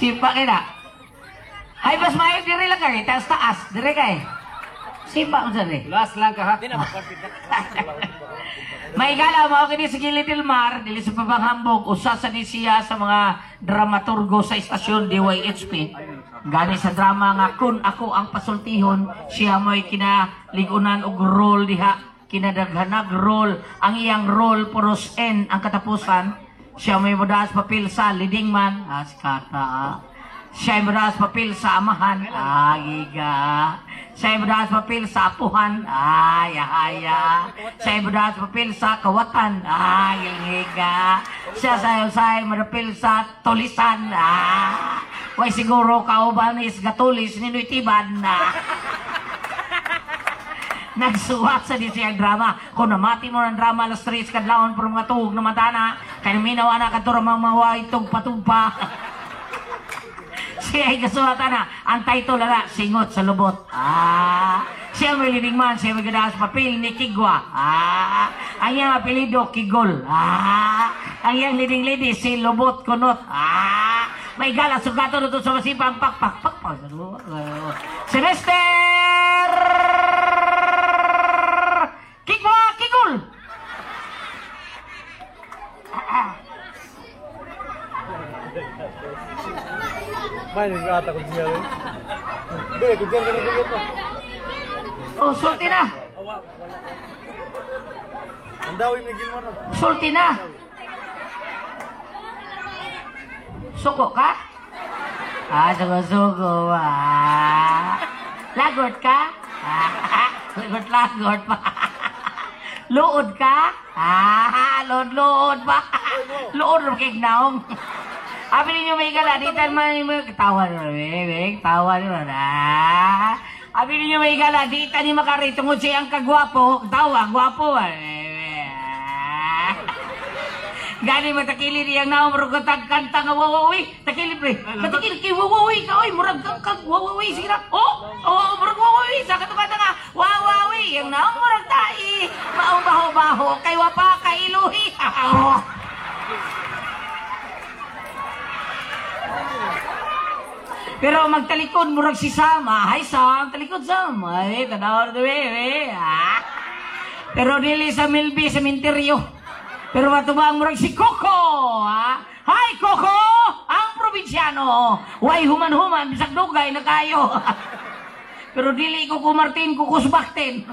Sipa kayo na. Ay, mas mayag dire lang kayo. Taas-taas. Dire kayo. Sipa mo dyan eh. Last lang ka ha. May gala mo ako sa Little Mar, dili sa pabanghambog, usa sa ni siya sa mga dramaturgo sa istasyon DYHP. Gani sa drama nga kun ako ang pasultihon, siya mo'y kinaligunan og role diha, kinadaghanag role, ang iyang role puros N ang katapusan. Siya mo'y mudaas papel sa leading man, kata. Siya ay mudaas papel sa amahan, giga. Siya ay mudaas papel sa apuhan, haya. Siya ay mudaas papel sa kawatan, giga. Siya ay madapil sa tulisan, way siguro kaubanis gatulis ninoy tiban, nagsuwat sa di siyang drama. Kung namati mo ng drama, alas 3 kadlaon por mga tuhog na matana, kaya minaw na katura mamaway itong patugpa. Siya ay kasuwatan na. Ang title na, Singot sa Lubot. Siya may living man, siya may gadaas papel ni Kigwa. Ang iyang apelido, Kigol. Ang iyang leading lady, si Lubot Kunot. May gala, sugato na ito sa masipang pakpak. Semester! Kigwa, Kigol! May nagkata ko siya rin. Hindi, kung diyan ka na bigyan mo. Oh, sulti na! Ang dawin na gilman na. Sulti na! Suko ka? Suko. Lagot ka? Lagot pa. Luod ka? Luod pa. Luod rin kay gnaong. Abi ninyo may gala, di tan man mo tawa nyo, tawa nyo na. Abi ninyo may gala, di tan ni makari tungod siyang kagwapo, tawa, gwapo. Gani matakili riyang naong murag kanta nga wawawi, takili pre. Matakili kay wawawi ka, oy, murag kag wawawi sila. Murag wawawi sa katukata nga wawawi, yang naong murag tai, maong baho-baho, kay wapa kay iluhi. Pero magtalikod murag si Sama, hay Sam, talikod Sam, ay tanaw na Pero dili sa Milby, sa Minteryo. Pero matubang murag si Coco, Hi Coco, ang probinsyano, way human-human, bisag dugay na kayo. Pero dili ko Martin, kukusbaktin.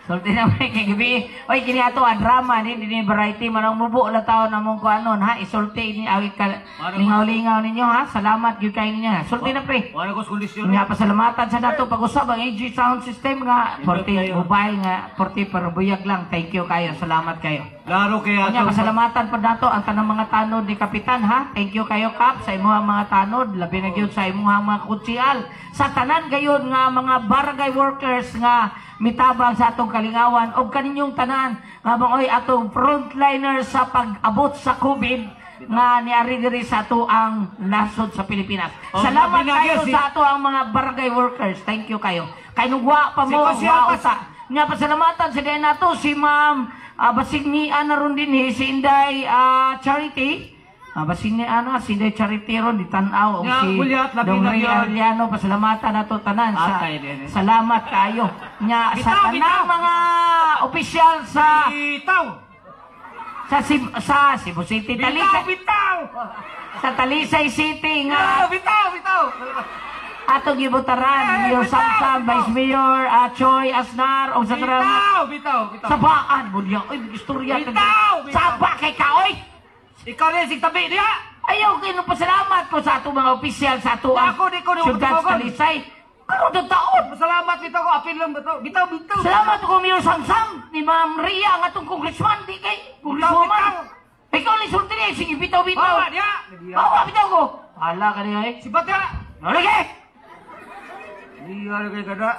Sulti na may kagabi. Oy, kini ato drama ni variety man ang mubo la taon namong kuanon ha. Isulti ni awit ka lingaw-lingaw ninyo ha. Salamat gyud kay ninyo ha. Sulti na pre. Wala ko kondisyon. Nga pasalamatan sa dato pag-usab ang AG sound system nga 40 mobile nga 40 para buyag lang. Thank you kayo. Salamat kayo. Klaro kay ato. Nga pasalamatan pa dato ang tanang mga tanod ni Kapitan ha. Thank you kayo Kap sa imong mga tanod, labi na gyud sa imong mga kutsiyal. Sa tanan gayon nga mga barangay workers nga mitabang sa atong kalingawan o kaninyong tanan nga mga atong frontliner sa pag-abot sa COVID nga niari diri sa ato ang nasod sa Pilipinas. Salamat kayo sa ato ang mga barangay workers. Thank you kayo. Kay nungwa pa mo sa nga pasalamatan sa din nato si Ma'am Basignian na ron din si Inday Charity. Basignian si Inday Charity ron di tanaw o si Dong Ray Arellano. Pasalamatan nato tanan sa salamat kayo nya sa tanang mga opisyal sa Cebu City, Talisay. Sa Talisay City nga atong gibutaran Mayor Samsam, Vice Mayor Choy Asnar o sa sa baan mo niya. Oy, istorya sa ba kay kaoy. Ikaw rin sig tabi niya. Ayaw kayo pasalamat ko sa atong mga opisyal sa ato ang syudad sa Talisay. Karon ng taon. Salamat bitaw ko, apil lang bitaw. Salamat ko Mayor Samsam ni Ma'am Ria ang atong congressman di kay congresswoman. Ikaw ni sulti niya, sige bitaw. Bawa niya. Bawa bitaw ko. Hala ka niya eh. Sibat niya. Nalagi! Iya kay kada.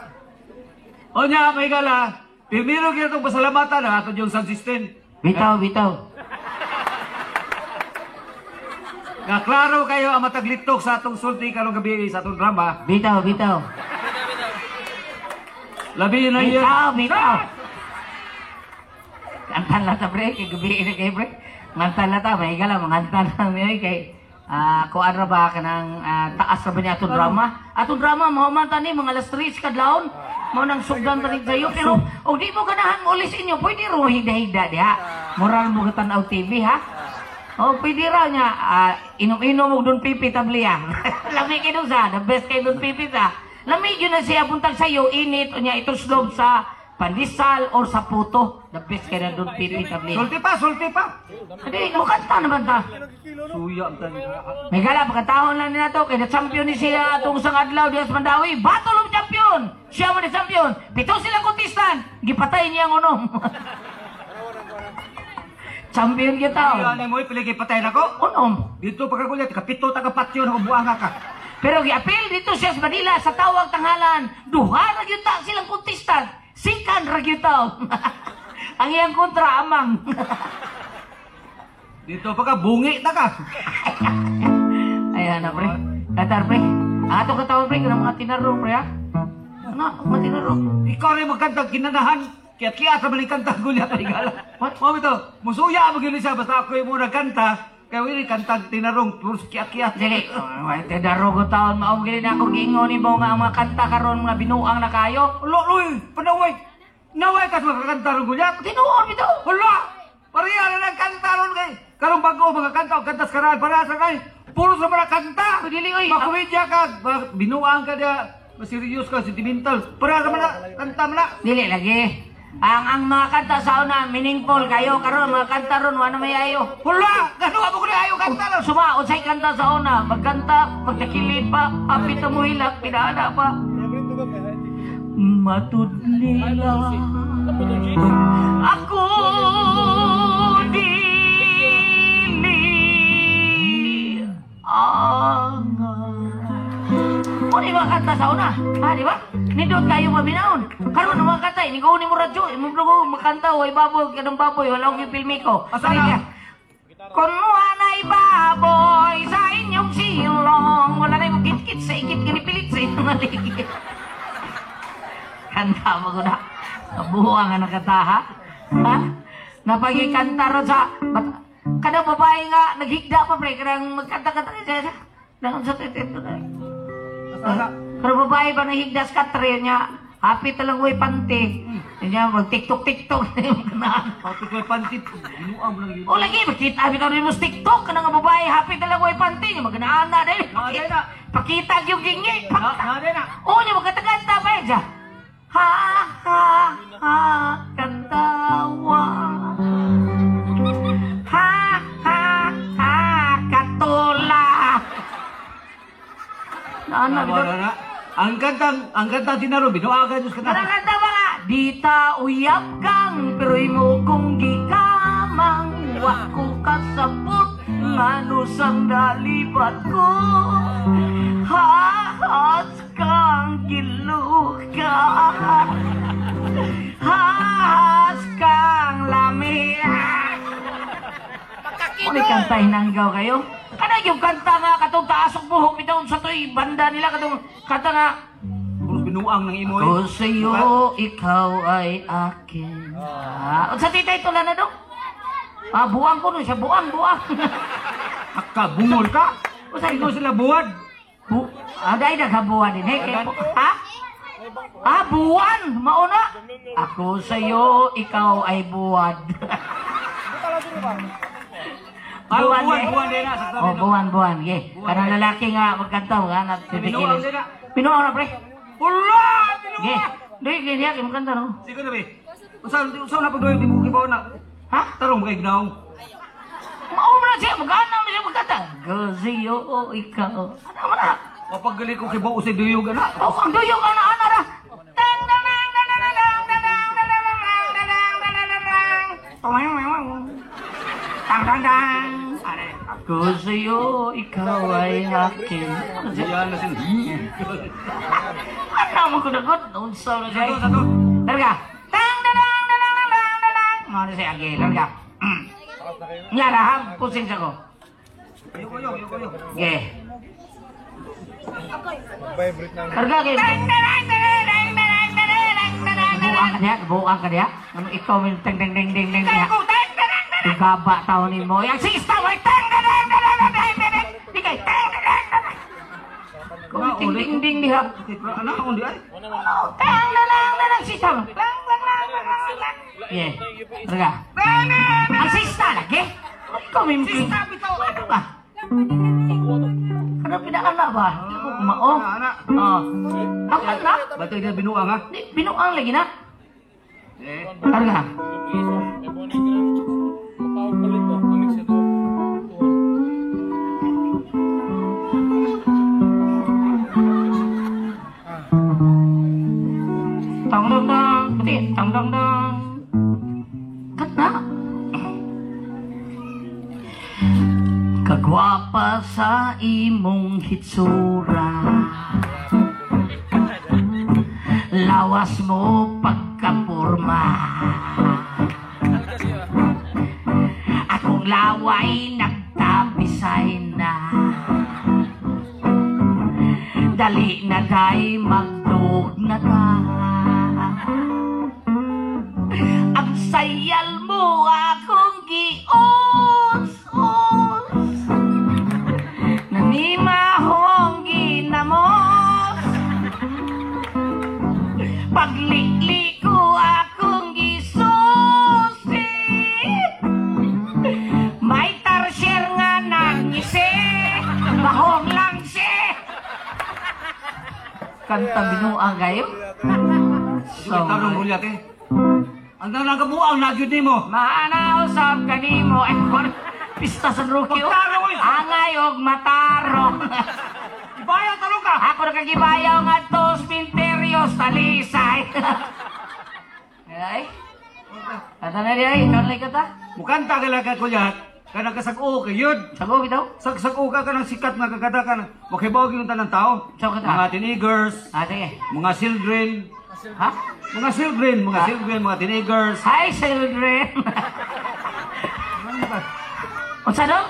O nya may gala. Primero kita itong pasalamatan ha ato yung sound system. Bitaw. Nga klaro kayo ang mataglitok sa atong sulti karong gabi sa atong drama. Bitaw. Labi na yun. Bitaw. Kantan lata pre, kay gabi na kay pre. Ngantan lata, may gala, mangantan lang niya kay kuan ra ba kanang taas ra ba niya atong drama? Atong drama mao man tani mga alas 3 kadlawon. Mao nang sugdan tani kayo pero og di mo ganahan ulis inyo, pwede ro higda-higda diha. Moral mo gatan-aw TV ha. Oh, pwede raw niya, inom-inom mo doon pipi tabliya. Lami kayo sa, the best kayo doon pipi sa. Lami yun na siya puntag sa'yo, init, o niya ituslob sa pandesal or sa puto. The best kayo na doon pipi tabliya. Sulti pa. Hindi, kanta naman ta. Suya ang tani. May gala, pagkataon lang nila to, kaya champion ni siya itong isang adlaw, Dias Mandawi. Battle of champion! Siya mo ni champion. Pito silang kontistan. Gipatay niya ang unom. Champion kita. Ano mo piligi patay na ko? Unom. Dito pagkagulit, kapito taga-patyo na buanga ka. Pero giapil dito siya sa Manila sa tawag tanghalan. Duha ra gyud ta silang kontestan. Sikan ra gyud ta. Ang iyang kontra amang. Dito pagka bungi na ka. Ayan na pre. Katar pre. Ato katawag pre kanang mga tinarong pre ha. Ano, mga tinarong. Ikaw rin magkantang kinanahan. Kaya sa balik kanta gulit at igala. What? Mami to, musuya mo gini siya. Basta ako yung muna kanta. Kaya ini kantang tinarong. Puros kiyat-kiyat. Dili. Tinarong ko taon. Maong gini na ako gingon ni mo nga ang mga kanta karon mga binuang na kayo. Ulo, panaway. Naway ka sa makakanta ron gulit. Tinuon ito. Ulo! Pariya na nagkanta ron kay. Karong bago mga kanta o kantas karal para sa kay. Puro sa mga kanta. Dili oy. Makumidya ka. Binuang ka dia. Maserious ka, sentimental. Para sa mga kanta mo na. Dili lagi. Ang mga kanta sa una, meaningful kayo. Karon mga kanta ron, wala may ayo. Hula! Gano'n ako na ayaw kanta lang. Sumaon sa'y kanta sa una. Magkanta, magkakilid pa. Apit na mo hilak, pinada pa. Matud nila. Ako dili angan. O di ba kanta sa una? Ha, di ba? Nindot kayo mabinaon. Karon ang mga kanta, inigaw ni mo radyo. Imublogo, makanta, way baboy, kanang baboy, wala akong filmi ko. Asa na? Kung wana'y baboy sa inyong silong, wala na yung kit-kit sa ikit, ginipilit sa inyong maligid. Kanta mo ko na. Nabuha nga nakataha. Ha? Napagikanta ron sa... Kanang babae nga, naghigda pa pre, kanang magkanta-kanta siya. Nang sa titito na. Pero babae ba nahigda sa katre niya, happy talang way panty. Niya mag-tiktok-tiktok na yung kanaan. Happy ko pantit. Binuang mo lang yun. O lagi, makita abi ka rin mo sa TikTok, kanang nga babae, happy talang way panty. Niya magkanaan na dahil. Pakita yung gingi. Nade na. O niya magkataganta pa yun siya. Ha, ha, ha, katawa. Ha, ha, ha, katula. Naan na, Wala na. Ang kantang tinaro, binuang ka Diyos ka na. Kanta ba nga? Dita uyap kang, pero'y mo kong gikamang. Wako kasabot, ngano sandalibat ko. Haas kang giluka. Haas kang lamia. Ano kantahin ng ikaw kayo? Ano yung kanta nga katong taasok buhok bitaw sa to'y banda nila katong kanta nga Puros binuang ng imo. ako sa'yo, ikaw ay akin. Sa tita ito na dong? Buwang ko nun siya, buwang. Akka, bungol ka. O sa ino sila buwan. Dahil naghabuwan din. Ha? Buwan! Mauna! Ako sa'yo, ikaw ay buwan. Buwan din na. Buwan. Karang lalaki nga magkanta nga Binuang din na. Binuang na pre. Hula! Binuang! Hindi niya magkanta no. Sige na be. Usaw na pagdoy di mo kibaw na. Ha? Tarong mo kay gnaw. Mauna na siya, magkanta na siya magkanta. Gaziyo, ikaw. Ano mo na? Mapaggali ko kibaw usay duyog na. Ang duyok ana ra. Ako sa'yo, ikaw ay akin. Yan na sila. Ano mo ko nagot? Unsaw na siya. Satu. Larga. Mga na siya, agay. Larga. Nyara ha, pusing siya ko. Yuko. Ge. Larga, ge. Buang ka diya. Ano ikaw min teng diya. Igaba taon mo. Yang sista, wait, diha. Anak akong di ay. Tang lang sista. Lang. Yeah. Raga. Ang sista lagi. Ikaw may Sista bitaw. ah. Ano pinaanak ba? Hindi ko kumao. Anak. Oh. Ang anak? Batay na binuang ha. Di, binuang lagi na. Eh. Karga. Tang-dang-dang. Pati, tang-dang-dang. Kat na. Kagwapa sa imong hitsura, lawas mo pagkapurma, akong laway nagtabisay na, dali na kay magdug na ka. Ang sayal mo akong gios-os, nanimahong ginamos, paglikli ko akong gisusit, may tarsyer nga nangisi, bahong lang si. Kanta binuang kayo? So, tarong gulyat eh. Ang nangagabuang nagyod ni mo. Maanausap kanimo ay pista sa rookie. Magtaro eh. Angay og matarong. Ibayaw tarong ka. Ako na kagibayaw nga tos pinterios talisay. Ay. Kata na di ay, ikaw lang kata. Mukanta ka lang ka gulyat. Kanang kasag-o ka yun. Sago bitaw. Sag-o ka ng sikat nga kagada ka na. Makibawag yung tanang tao. Sago kata. Mga teenagers. Ah, sige. Mga children. Ha? Mga children, mga teenagers. Hi, children. Unsa daw?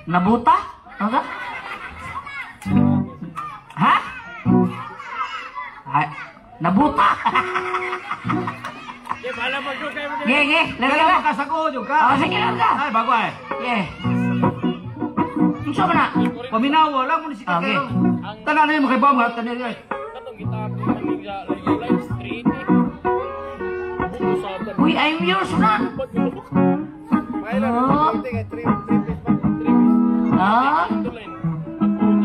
Nabuta? Ano ka? Ha? Ay, nabuta? Ge, Kaya lagi ka. makasag-o yung ka. Oh, sige lang ka. Ay, bago ay. Yeah. Unsa man na? Paminawa, alam mo ni sikat Okay. kayo. Tanan na yung makibawag mga tanong ay. Uy, I'm yours na. Ah?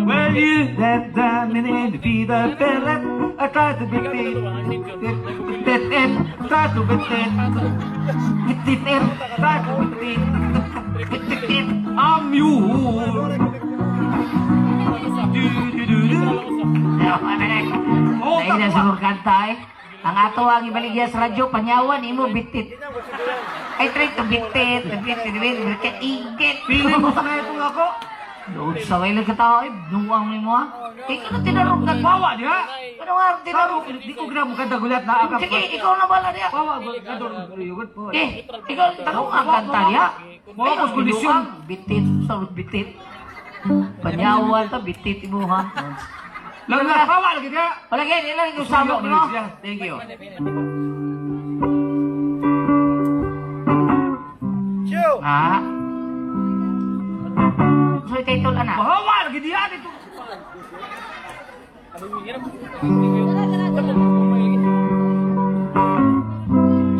Well, you that dominate the feed the pellet. I try to beat it. Try to beat it. Try to beat it. I'm you. Ay, na siguro kanta eh. Ang ato ang ibaligya sa radyo, panyawan, imo bitit. I try to bitit, igit. Piling mo sa ito ako. Doon sa way lang katao eh, nuwang mo ha. Ikaw na tinarong Nagbawa diha. Ano nga Saro, tinarong? di ko ginang mukha gulat na akap. Sige, ikaw na bala niya. Bawa, gador, yugod po. Ikaw tanong ang kanta niya. Mga Ay, ang kondisyon. binuang, bitit, sa bitit. Panyawan ta, bitit imuha. Lang na, bawa lagi diha. Wala kayo, ilang yung sabok mo. Thank you. Ah. So, title anak. Bawa lagi diha dito.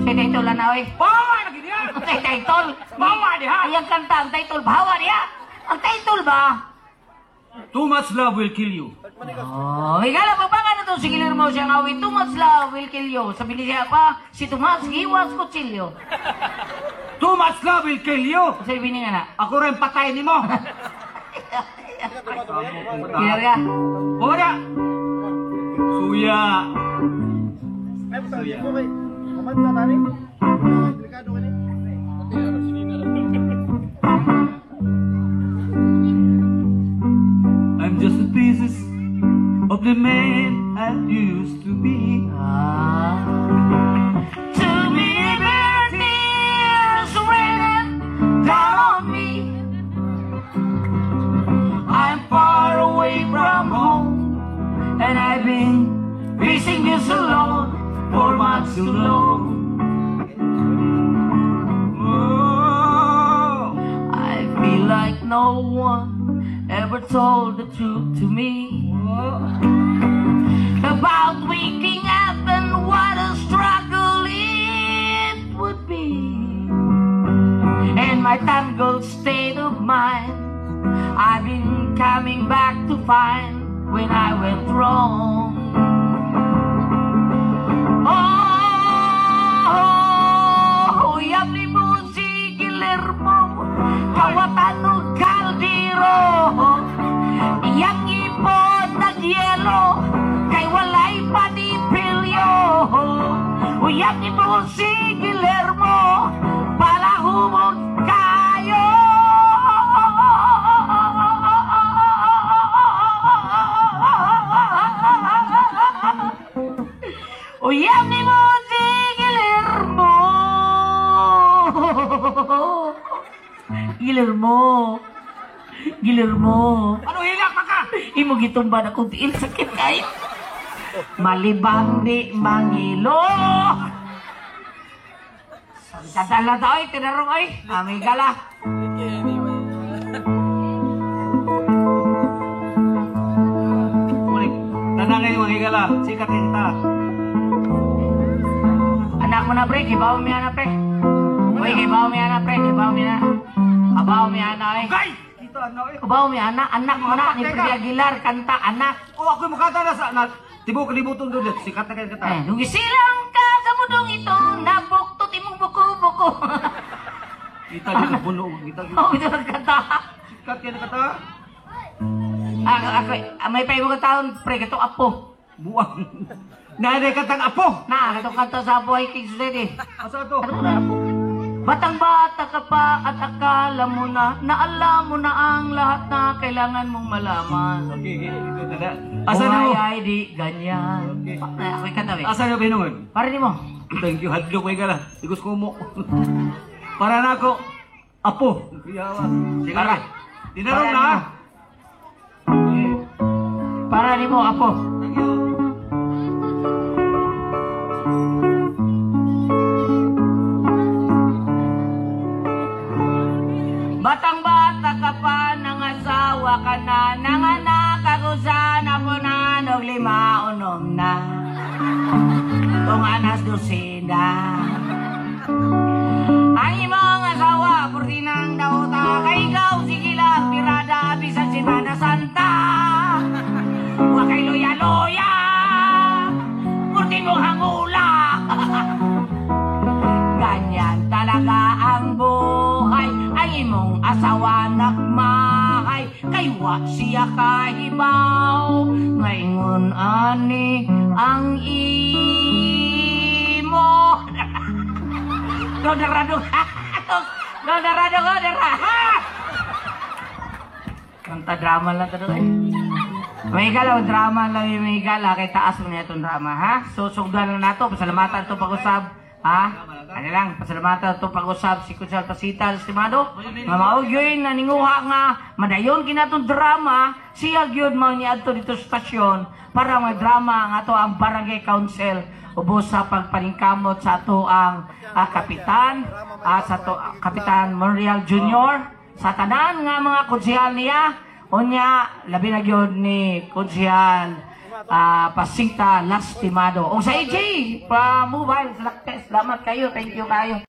Si title anak, oy. Bawa lagi diha. Ang title. Bawa diha. Ay, ang kanta, ang title, bawa niya. Ang title ba? Too much love will kill you. Oh, igala pa ba nga na to si Guillermo siyang awit, too much love will kill you. Sabi niya pa, si Tomas, iwas kutsilyo. Too much love will kill you. Sabi niya nga na, Ako rin patay ni mo. kaya ka, Ora. Suya. I'm just the pieces of the man I used to be. Too many bad tears raining down on me. I'm far away from home, and I've been facing this alone for much too long. Oh, I feel like no one ever told the truth to me. About waking up and what a struggle it would be, and my tangled state of mind I've been coming back to find when I went wrong. Oh, yam ni mo si Guillermo, kawatan ng kaldero, iyang ipod nagyelo, kay walay panipilyo. Uyang ni mo si Guillermo, para humod kayo. Uyang ni mo si Guillermo. Guillermo. Ano hilak pa ka? Imo gitumba na kung tiil sakit kayo. Malibang di mangilo. Sadala daw ay tinarong ay. Amigala. Tanangay mga higala, sikat hinta. Anak mo na pre, gibaw mi ana pre. Uy, gibaw mi ana pre, gibaw mi na. Abaw mi ana ay. Kay! Dito ano eh. Abaw mi ana, anak mo na ni Freddy Aguilar kanta anak. Oh, ako yung makata na sa tibo kalibuton doon. Sikat na kayo kata. Nung isilang ka sa mundong ito, nabuktot imong buko-buko. Kita yung buno. Kita yung Oh, ito nagkanta. sikat yan kata. Ako, may paibo ka taon, pre, kato apo. Buang. Nanay katang apo. Na, kato kanta sa apo ay King Steady. Asa to? Batang-bata ka pa at akala mo na alam mo na ang lahat na kailangan mong malaman. Okay, ito na. Asa na mo? Buhay ay di ganyan. Okay. Ako'y katabi. Asa na binungan? Para di mo. Thank you, hadlok ko igala. Igos ko mo. Para na ako, apo. Yawa. Sige Para. na. Tinarong na. Para di mo, apo. Thank you. Batang-bata ka pa, nangasawa ka na, nanganak ako sana po na, nog lima unom na. Kung anas dosina. Ang imong asawa, purti ng dauta, kay ikaw sige lang, pirada, bisan Semana Santa. Huwag kay loya-loya, purti mo hangula. Ganyan talaga ang buhay, ang imong asawa nakmahay, kay wa siya kahibaw, ngayon ani ang imo. Dodarado, dodarado, kanta drama lang ito eh. May galaw, drama lang yung may gala, kay taas mo na itong drama, ha? So, sugdan na nato, pasalamatan ito pag-usab, ha? Ano lang, pasalamatan ito pag-usab, si Kutsal Pasita, estimado, nga maugyoy na ninguha nga, madayon kinatong drama, siya gyud mga niadto dito sa stasyon, para may drama nga to ang Barangay Council, ubos sa pagpaningkamot sa ato ang kapitan, sa to, Kapitan Monreal Jr., sa tanan nga mga kunsihal niya, unya, labi na gyud ni kunsihal Pasita Lastimado. O sa AJ, pa mobile, salamat kayo, thank you kayo.